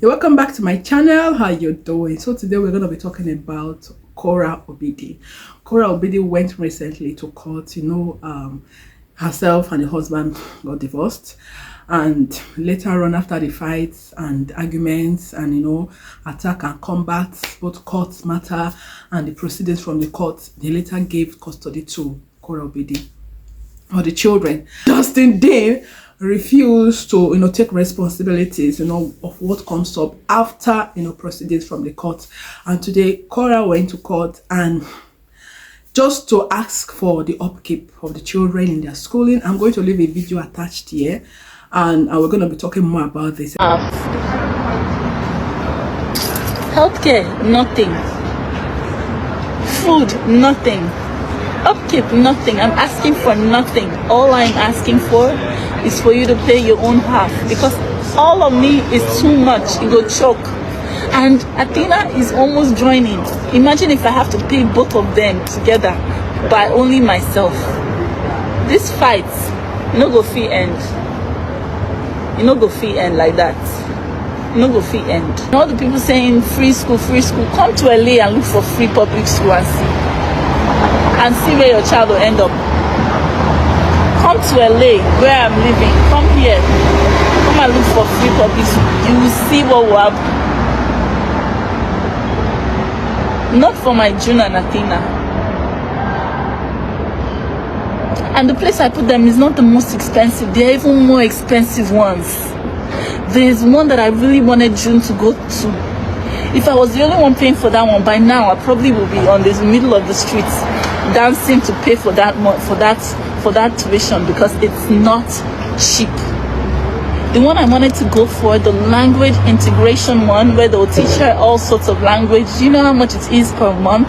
Welcome back to my channel. How you doing? So today we're going to be talking about Cora Obidi. Cora Obidi went recently to court. Herself and the husband got divorced, and later on, after the fights and arguments and attack and combat, both court matter and the proceedings from the court, they later gave custody to Cora Obidi or the children. Justin Dean refused to take responsibilities of what comes up after proceedings from the court. And today Cora went to court and just to ask for the upkeep of the children in their schooling. I'm going to leave a video attached here, and we're going to be talking more about this. Healthcare, nothing. Food, nothing. Upkeep, nothing. I'm asking for nothing. All I'm asking for is for you to pay your own half, because all of me is too much. It go choke. And Athena is almost joining. Imagine if I have to pay both of them together by only myself. This fight, go fee end. Go fee end like that. Go fee end. All the people saying free school, come to LA and look for free public school and see where your child will end up. Come to LA where I'm living. Come here. Come and look for free public school. You will see what will happen. Not for my June and Athena. And the place I put them is not the most expensive. There are even more expensive ones. There's one that I really wanted June to go to. If I was the only one paying for that one, by now I probably will be on the middle of the streets dancing to pay for that tuition, because it's not cheap. The one I wanted to go for, the language integration one, where they'll teach her all sorts of language. Do you know how much it is per month?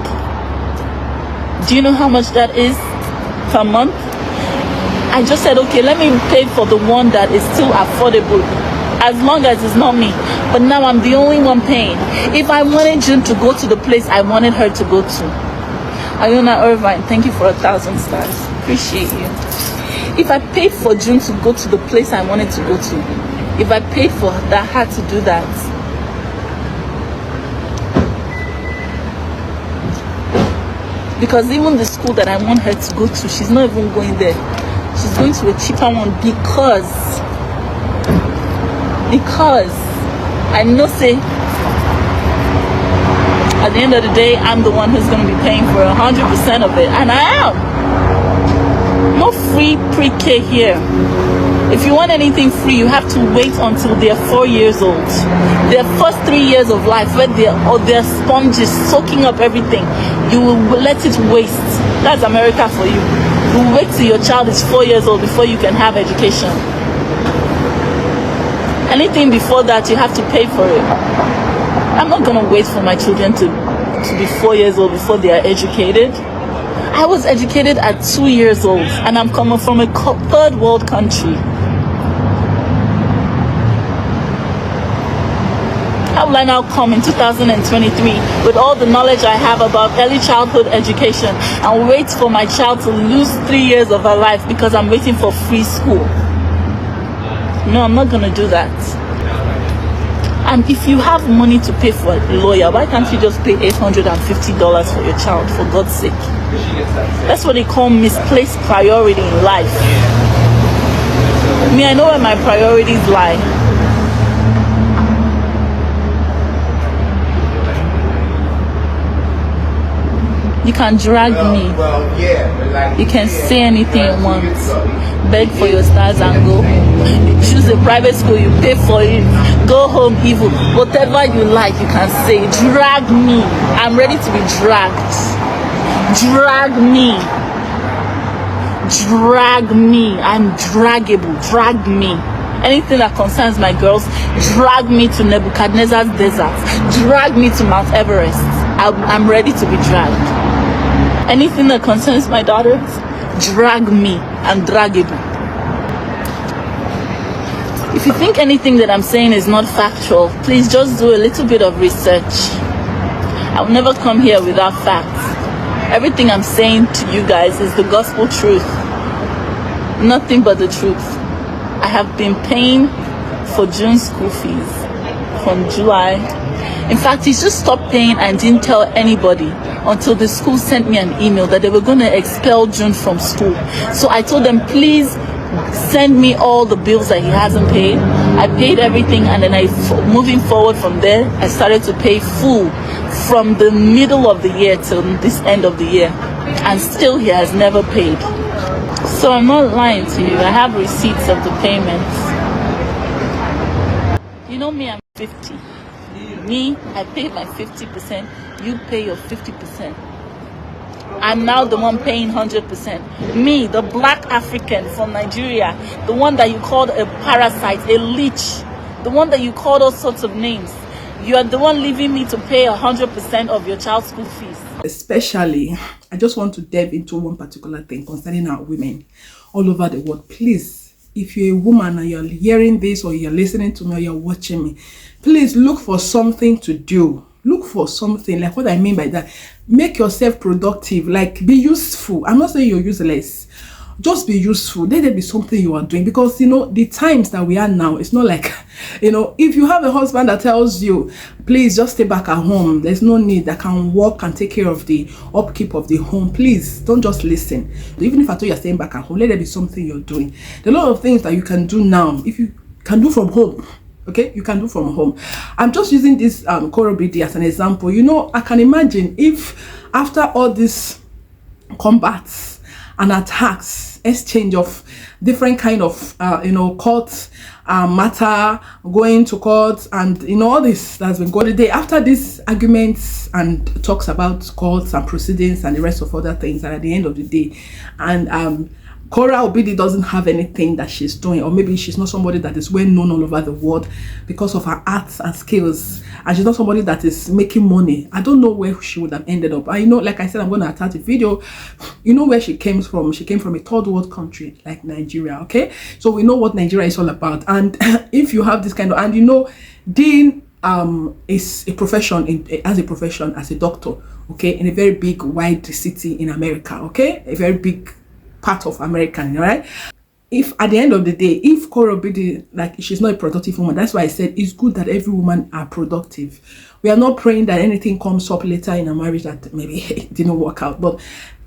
Do you know how much that is per month? I just said, okay, let me pay for the one that is still affordable, as long as it's not me. But now I'm the only one paying. If I wanted June to go to the place I wanted her to go to. Iona Irvine, thank you for 1,000 stars. Appreciate you. If I paid for June to go to the place I wanted to go to, if I paid for that, had to do that, because even the school that I want her to go to, she's not even going there. She's going to a cheaper one because I know, say, at the end of the day, I'm the one who's going to be paying for 100% of it, and I am. No free pre-K here. If you want anything free, you have to wait until they're 4 years old. Their first 3 years of life, where they're sponges soaking up everything, you will let it waste. That's America for you. You wait till your child is 4 years old before you can have education. Anything before that, you have to pay for it. I'm not gonna wait for my children to be 4 years old before they are educated. I was educated at 2 years old, and I'm coming from a third world country. How will I now come in 2023 with all the knowledge I have about early childhood education and wait for my child to lose 3 years of her life because I'm waiting for free school? No, I'm not gonna do that. And if you have money to pay for a lawyer, why can't you just pay $850 for your child, for God's sake? That's what they call misplaced priority in life. I know where my priorities lie. You can drag me. You can say anything you want. Beg for your stars and go home. You choose a private school, you pay for it. Go home evil. Whatever you like, you can say. Drag me. I'm ready to be dragged. Drag me. Drag me. I'm draggable. Drag me. Anything that concerns my girls, drag me to Nebuchadnezzar's desert. Drag me to Mount Everest. I'm ready to be dragged. Anything that concerns my daughters, drag me. I'm draggable. If you think anything that I'm saying is not factual, please just do a little bit of research. I'll never come here without facts. Everything I'm saying to you guys is the gospel truth. Nothing but the truth. I have been paying for June's school fees off on July. In fact, he just stopped paying and didn't tell anybody until the school sent me an email that they were going to expel June from school. So I told them, please send me all the bills that he hasn't paid. I paid everything, and then moving forward from there, I started to pay full from the middle of the year till this end of the year, and still he has never paid. So I'm not lying to you. I have receipts of the payments. You know me, I'm 50. Me, I pay my 50%. You pay your 50%. I'm now the one paying 100%. Me, the black African from Nigeria, the one that you called a parasite, a leech, the one that you called all sorts of names. You are the one leaving me to pay 100% of your child's school fees. Especially, I just want to delve into one particular thing concerning our women all over the world. Please, if you're a woman and you're hearing this, or you're listening to me, or you're watching me, please look for something to do. Look for something. Like, what I mean by that, make yourself productive. Like, be useful. I'm not saying you're useless. Just be useful. Let there be something you are doing, because you know the times that we are now, it's not like, you know, if you have a husband that tells you, please just stay back at home, there's no need, that can work and take care of the upkeep of the home, please don't just listen. Even if I told you're staying back at home, let there be something you're doing. There are a lot of things that you can do now, if you can do from home. Okay, you can do from home. I'm just using this Koro BD as an example. You know, I can imagine if after all these combats and attacks, exchange of different kind of court matter, going to court, and you know all this that's been going on today, after these arguments and talks about courts and proceedings and the rest of other things, and at the end of the day, and Cora Obidi doesn't have anything that she's doing, or maybe she's not somebody that is well known all over the world because of her arts and skills, and she's not somebody that is making money. I don't know where she would have ended up. I know, like I said, I'm going to attach a video. You know where she came from. She came from a third world country like Nigeria. Okay, so we know what Nigeria is all about. And if you have this kind of, and you know, Dean is a profession as a doctor. Okay, in a very big, wide city in America. Okay, a very big part of American, right? If at the end of the day, if Koro Bidi, like, she's not a productive woman, that's why I said it's good that every woman are productive. We are not praying that anything comes up later in a marriage that maybe it didn't work out, but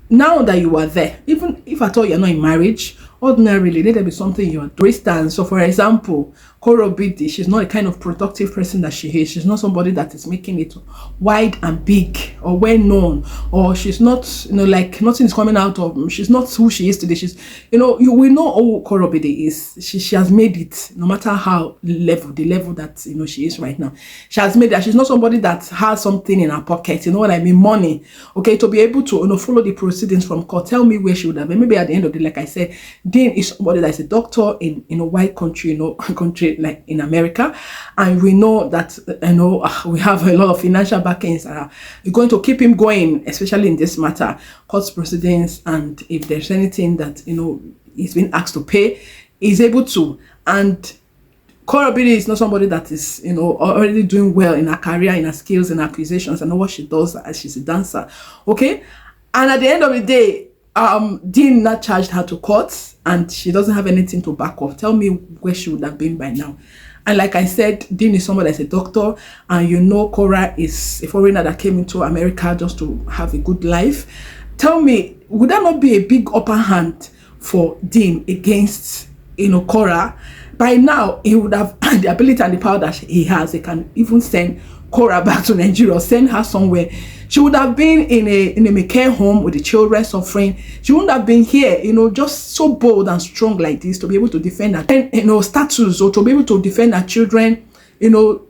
now that you are there, even if at all you're not in marriage, ordinarily let there be something you're doing. So for example, Koro Bidi, she's not a kind of productive person that she is. She's not somebody that is making it wide and big or well known, or she's not, you know, like nothing is coming out of, she's not who she is today. She's, you know, we know who Koro Bidi is. She has made it, no matter how the level that, you know, she is right now. She has made that. She's not somebody that has something in her pocket, you know what I mean, money, okay, to be able to, you know, follow the proceedings from court. Tell me where she would have been. Maybe at the end of the day, like I said, Dean is somebody that is a doctor in a white country, you know, country like in America, and we know that, you know, we have a lot of financial backings. We're going to keep him going, especially in this matter, court proceedings, and if there's anything that, you know, he's been asked to pay, he's able to. And Koro Bidi is not somebody that is, you know, already doing well in her career, in her skills and acquisitions. I know what she does, as she's a dancer, okay. And at the end of the day, Dean not charged her to court, and she doesn't have anything to back off. Tell me where she would have been by now. And like I said, Dean is somebody that's a doctor, and you know Cora is a foreigner that came into America just to have a good life. Tell me, would that not be a big upper hand for Dean against, you know, Cora? By now, he would have the ability and the power that he has. He can even send Cora back to Nigeria, or send her somewhere. She would have been in a care home with the children suffering. She wouldn't have been here, you know, just so bold and strong like this, to be able to defend her, you know, status, or to be able to defend her children, you know,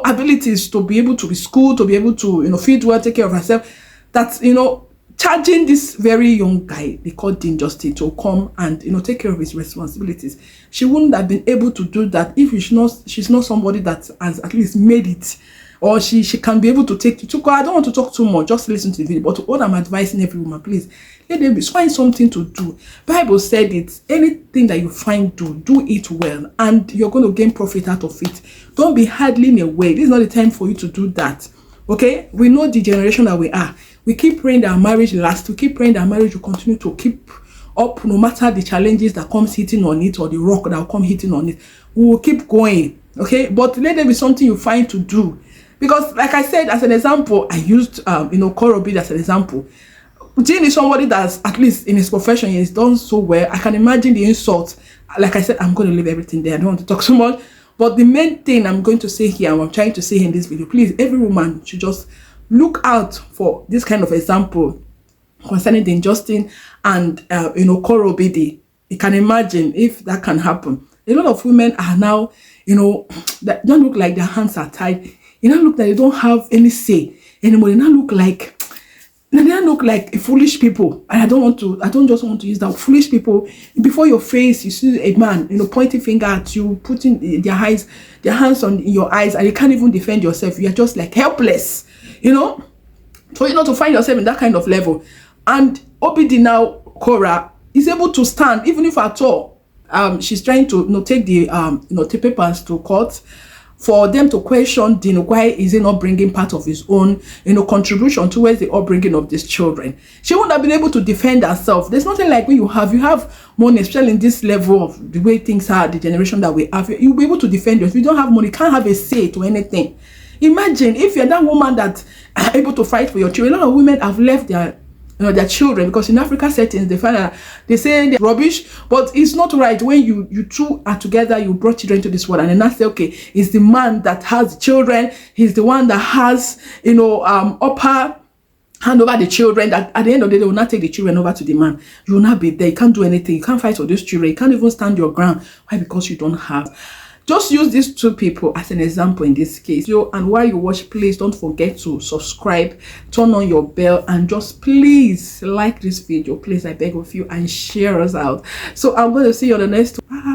abilities to be able to be schooled, to be able to, you know, feed well, take care of herself. That's, you know, charging this very young guy, they called Dean Justice, to come and, you know, take care of his responsibilities. She wouldn't have been able to do that if she's not somebody that has at least made it, or she can be able to take to. I don't want to talk too much, just listen to the video. But what I'm advising every woman, please, let them find something to do. Bible said it, anything that you find, do it well, and you're going to gain profit out of it. Don't be idling away. This is not the time for you to do that. Okay, we know the generation that we are. We keep praying that our marriage lasts. We keep praying that our marriage will continue to keep up, no matter the challenges that comes hitting on it, or the rock that will come hitting on it. We will keep going. Okay, but let there be something you find to do. Because like I said, as an example, I used Korobid as an example. Jane is somebody that's, at least in his profession, he's done so well. I can imagine the insult. Like I said, I'm going to leave everything there. I don't want to talk so much. But the main thing I'm going to say here, and I'm trying to say in this video, please, every woman should just look out for this kind of example concerning the injustice and Korobidi. You can imagine if that can happen. A lot of women are now, that don't look like their hands are tied. They don't look like they don't have any say anymore. They don't look like foolish people. And I don't just want to use that foolish people. Before your face, you see a man, pointing finger at you, putting their hands on your eyes, and you can't even defend yourself. You are just like helpless, So to find yourself in that kind of level. And Obidi now, Cora, is able to stand, even if at all she's trying to take the the papers to court, for them to question why is he not bringing part of his own contribution towards the upbringing of these children. She wouldn't have been able to defend herself. There's nothing like when you have money, especially in this level of the way things are, the generation that we have, you'll be able to defend yourself. If you don't have money, you can't have a say to anything. Imagine if you're that woman that are able to fight for your children. A lot of women have left their children, because in Africa settings they find that they say they're rubbish, but it's not right when you two are together, you brought children to this world, and then I say, okay, it's the man that has children, he's the one that has upper hand over the children, that at the end of the day they will not take the children over to the man. You will not be there, you can't do anything, you can't fight for these children, you can't even stand your ground. Why? Because you don't have. Just use these two people as an example in this case. And while you watch, please don't forget to subscribe, turn on your bell, and just please like this video, please, I beg of you, and share us out. So I'm going to see you on the next one. Bye.